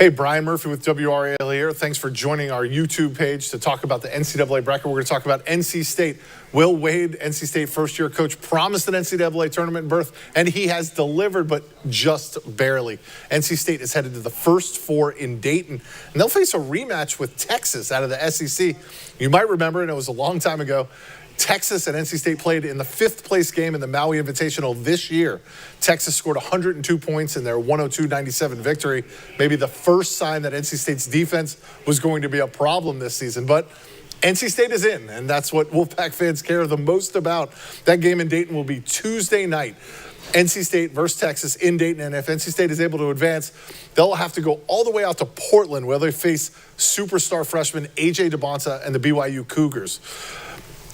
Hey, Brian Murphy with WRAL here. Thanks for joining our YouTube page to talk about the NCAA bracket. We're going to talk about NC State. Will Wade, NC State first-year coach, promised an NCAA tournament berth, and he has delivered, but just barely. NC State is headed to the first four in Dayton, and they'll face a rematch with Texas out of the SEC. You might remember, and it was a long time ago, Texas and NC State played in the fifth-place game in the Maui Invitational this year. Texas scored 102 points in their 102-97 victory. Maybe the first sign that NC State's defense was going to be a problem this season. But NC State is in, and that's what Wolfpack fans care the most about. That game in Dayton will be Tuesday night. NC State versus Texas in Dayton, and if NC State is able to advance, they'll have to go all the way out to Portland, where they face superstar freshman A.J. DeBonta and the BYU Cougars.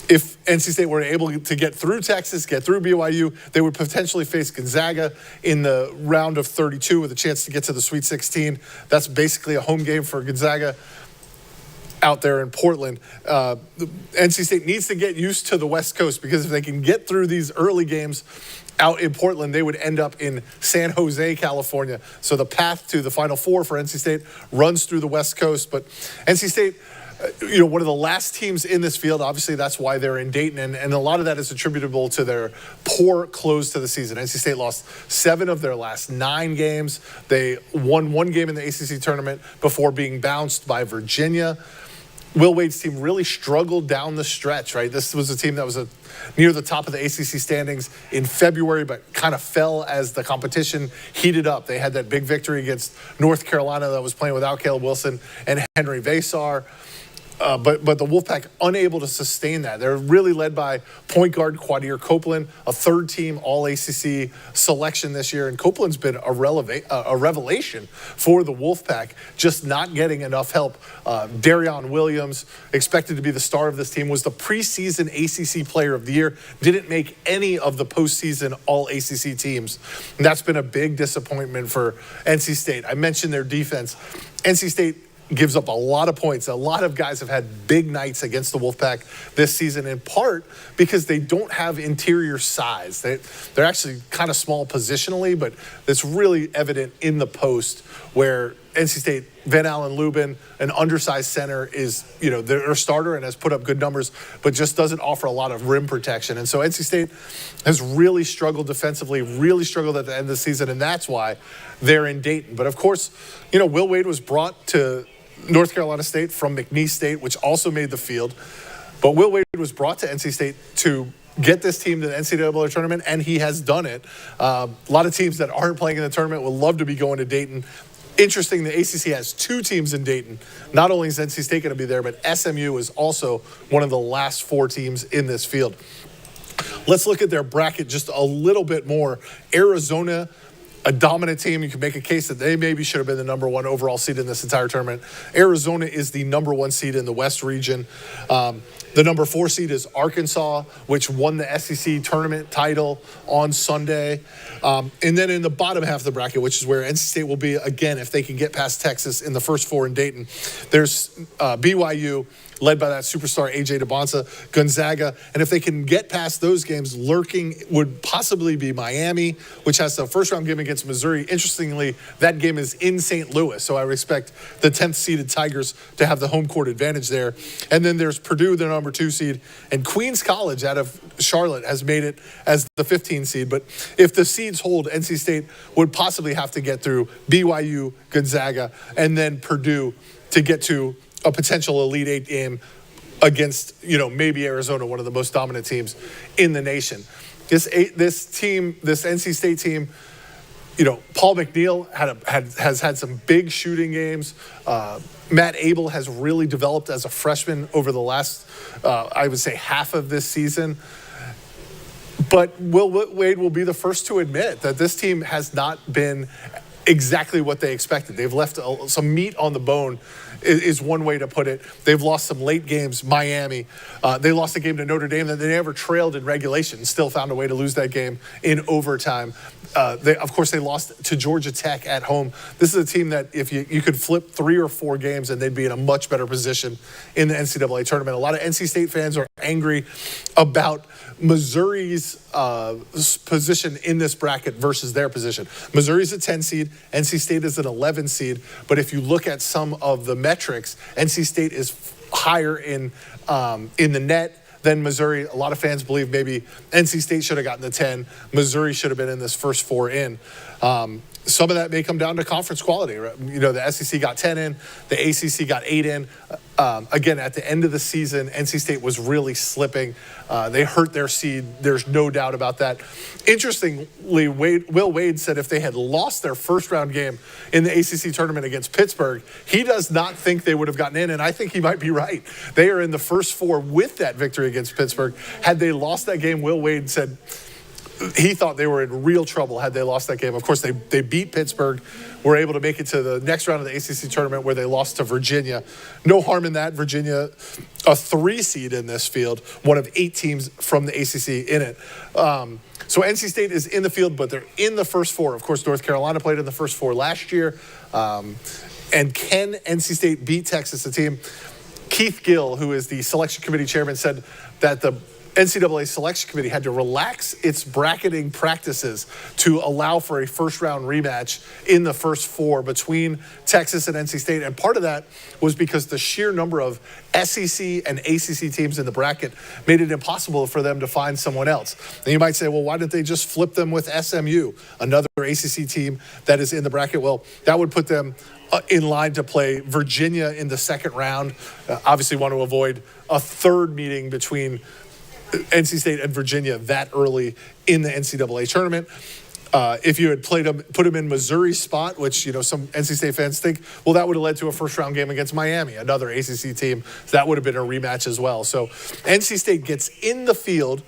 If NC State were able to get through Texas, get through BYU, they would potentially face Gonzaga in the round of 32 with a chance to get to the Sweet 16. That's basically a home game for Gonzaga out there in Portland. NC State needs to get used to the West Coast, because if they can get through these early games out in Portland, they would end up in San Jose, California. So the path to the Final Four for NC State runs through the West Coast. But NC State, one of the last teams in this field. Obviously, that's why they're in Dayton, and a lot of that is attributable to their poor close to the season. NC State lost 7 of their last 9 games. They won 1 game in the ACC tournament before being bounced by Virginia. Will Wade's team really struggled down the stretch, right? This was a team that was near the top of the ACC standings in February, but kind of fell as the competition heated up. They had that big victory against North Carolina that was playing without Caleb Wilson and Henry Vasar. But the Wolfpack unable to sustain that. They're really led by point guard Quadir Copeland, a third-team All-ACC selection this year. And Copeland's been a revelation for the Wolfpack, just not getting enough help. Darion Williams, expected to be the star of this team, was the preseason ACC Player of the Year, didn't make any of the postseason All-ACC teams. And that's been a big disappointment for NC State. I mentioned their defense. NC State gives up a lot of points. A lot of guys have had big nights against the Wolfpack this season, in part because they don't have interior size. They're actually kind of small positionally, but it's really evident in the post, where NC State, Van Allen Lubin, an undersized center, is their starter and has put up good numbers, but just doesn't offer a lot of rim protection. And so NC State has really struggled defensively, really struggled at the end of the season, and that's why they're in Dayton. But of course, Will Wade was brought to North Carolina State from McNeese State, which also made the field. But Will Wade was brought to NC State to get this team to the NCAA tournament, and he has done it. A lot of teams that aren't playing in the tournament would love to be going to Dayton. Interesting, the ACC has 2 teams in Dayton. Not only is NC State going to be there, but SMU is also one of the last 4 teams in this field. Let's look at their bracket just a little bit more. Arizona, a dominant team. You can make a case that they maybe should have been the number 1 overall seed in this entire tournament. Arizona is the number 1 seed in the West region. The number 4 seed is Arkansas, which won the SEC tournament title on Sunday. And then in the bottom half of the bracket, which is where NC State will be, again, if they can get past Texas in the first 4 in Dayton, there's BYU, led by that superstar A.J. DeBonta, Gonzaga. And if they can get past those games, lurking would possibly be Miami, which has the first-round game against Missouri. Interestingly, that game is in St. Louis, so I would expect the 10th-seeded Tigers to have the home court advantage there. And then there's Purdue, the number 2 seed, and Queens College out of Charlotte has made it as the 15 seed. But if the seeds hold, NC State would possibly have to get through BYU, Gonzaga, and then Purdue to get to a potential Elite 8 game against, maybe Arizona, one of the most dominant teams in the nation. This NC State team, Paul McNeil has had some big shooting games. Matt Abel has really developed as a freshman over the last, I would say, half of this season. But Will Wade will be the first to admit that this team has not been exactly what they expected. They've left some meat on the bone, is one way to put it. They've lost some late games. Miami, they lost a game to Notre Dame that they never trailed in regulation, still found a way to lose that game in overtime. Of course, they lost to Georgia Tech at home. This is a team that if you could flip 3 or 4 games and they'd be in a much better position in the NCAA tournament. A lot of NC State fans are angry about Missouri's position in this bracket versus their position. Missouri's a 10 seed. NC State is an 11 seed, but if you look at some of the metrics, NC State is higher in the net than Missouri. A lot of fans believe maybe NC State should have gotten the 10. Missouri should have been in this first 4 in. Some of that may come down to conference quality. Right? You know, the SEC got 10 in, the ACC got 8 in. Again, at the end of the season, NC State was really slipping. They hurt their seed. There's no doubt about that. Interestingly, Will Wade said if they had lost their first round game in the ACC tournament against Pittsburgh, he does not think they would have gotten in, and I think he might be right. They are in the first 4 with that victory against Pittsburgh. Had they lost that game, Will Wade said he thought they were in real trouble had they lost that game. Of course, they beat Pittsburgh, were able to make it to the next round of the ACC tournament where they lost to Virginia. No harm in that. Virginia, a 3 seed in this field, one of 8 teams from the ACC in it. So NC State is in the field, but they're in the first 4. Of course, North Carolina played in the first 4 last year. And can NC State beat Texas, a team? Keith Gill, who is the selection committee chairman, said that the NCAA selection committee had to relax its bracketing practices to allow for a first round rematch in the first 4 between Texas and NC State. And part of that was because the sheer number of SEC and ACC teams in the bracket made it impossible for them to find someone else. And you might say, well, why didn't they just flip them with SMU, another ACC team that is in the bracket? Well, that would put them in line to play Virginia in the second round. Obviously want to avoid a third meeting between NC State and Virginia that early in the NCAA tournament. If you had put them in Missouri's spot, which, you know, some NC State fans think, well, that would have led to a first round game against Miami, another ACC team. That would have been a rematch as well. So NC State gets in the field,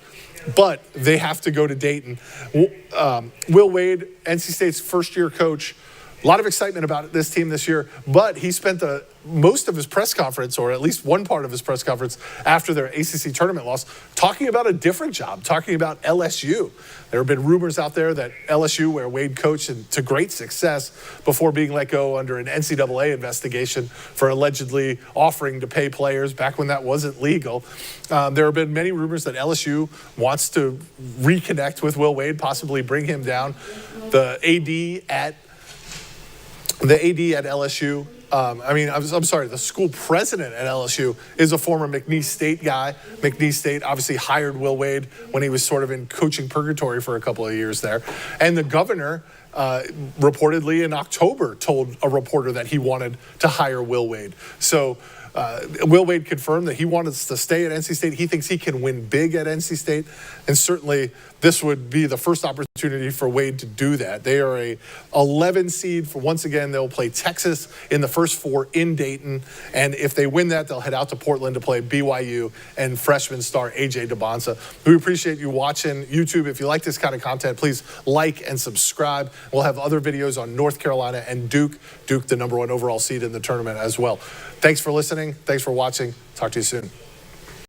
but they have to go to Dayton. Will Wade, NC State's first-year coach, a lot of excitement about this team this year, but he spent most of his press conference, or at least one part of his press conference after their ACC tournament loss, talking about a different job, talking about LSU. There have been rumors out there that LSU, where Wade coached to great success before being let go under an NCAA investigation for allegedly offering to pay players back when that wasn't legal. There have been many rumors that LSU wants to reconnect with Will Wade, possibly bring him down. The AD at LSU, I'm sorry, the school president at LSU is a former McNeese State guy. McNeese State obviously hired Will Wade when he was sort of in coaching purgatory for a couple of years there. And the governor reportedly in October told a reporter that he wanted to hire Will Wade. So Will Wade confirmed that he wants to stay at NC State. He thinks he can win big at NC State, and certainly this would be the first opportunity for Wade to do that. They are a 11 seed. Once again, they'll play Texas in the first 4 in Dayton, and if they win that, they'll head out to Portland to play BYU and freshman star A.J. DeBonsa. We appreciate you watching YouTube. If you like this kind of content, please like and subscribe. We'll have other videos on North Carolina and Duke. Duke, the #1 overall seed in the tournament as well. Thanks for listening. Thanks for watching. Talk to you soon.